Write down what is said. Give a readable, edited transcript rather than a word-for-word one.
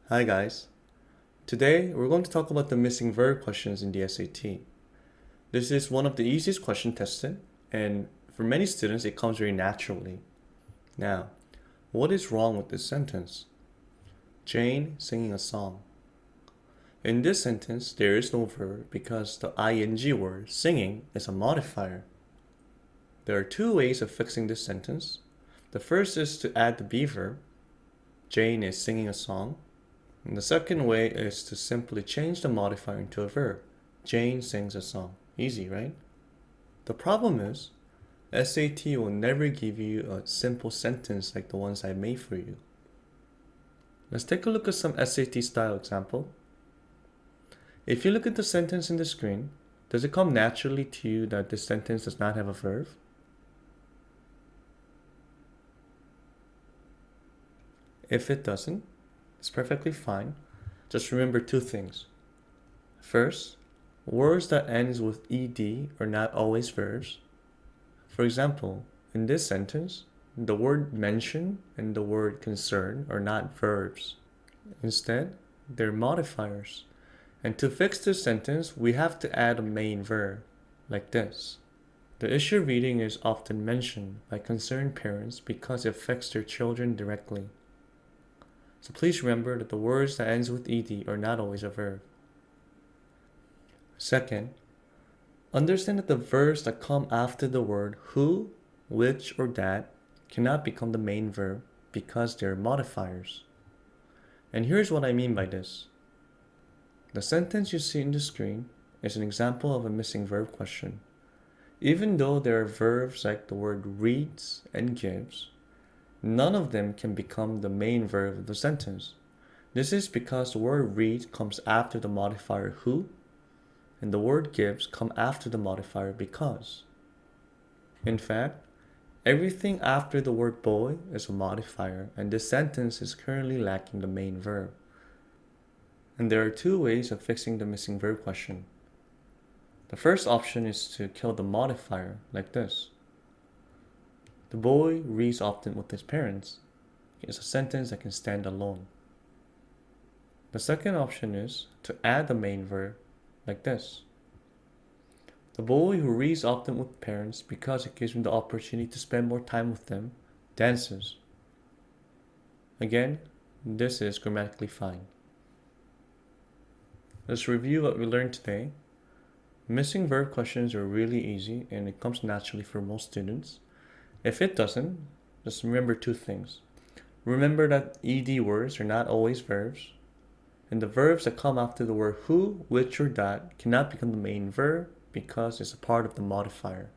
Hi guys. Today we're going to talk about the missing verb questions in the SAT. This is one of the easiest questions tested, and for many students it comes very naturally. Now, what is wrong with this sentence? Jane singing a song. In this sentence, there is no verb because the ing word, singing, is a modifier. There are two ways of fixing this sentence. The first is to add the be verb. Jane is singing a song. And the second way is to simply change the modifier into a verb. Jane sings a song. Easy, right? The problem is, SAT will never give you a simple sentence like the ones I made for you. Let's take a look at some SAT style example. If you look at the sentence in the screen, does it come naturally to you that this sentence does not have a verb? If it doesn't, it's perfectly fine. Just remember two things. First, words that ends with ed are not always verbs. For example, in this sentence, the word mention and the word concern are not verbs. Instead, they're modifiers. And to fix this sentence, we have to add a main verb, like this. The issue reading is often mentioned by concerned parents because it affects their children directly. So please remember that the words that ends with ed are not always a verb. Second, understand that the verbs that come after the word who, which, or that cannot become the main verb because they're modifiers. And here's what I mean by this. The sentence you see on the screen is an example of a missing verb question. Even though there are verbs like the word reads and gives, none of them can become the main verb of the sentence. This is because the word read comes after the modifier who, and the word gives come after the modifier because. In fact, everything after the word boy is a modifier, and this sentence is currently lacking the main verb. And there are two ways of fixing the missing verb question. The first option is to kill the modifier, like this. The boy reads often with his parents. It's a sentence that can stand alone. The second option is to add the main verb, like this. The boy who reads often with parents because it gives him the opportunity to spend more time with them, dances. Again, this is grammatically fine. Let's review what we learned today. Missing verb questions are really easy and it comes naturally for most students. If it doesn't, just remember two things. Remember that ed words are not always verbs, and the verbs that come after the word who, which, or that cannot become the main verb because it's a part of the modifier.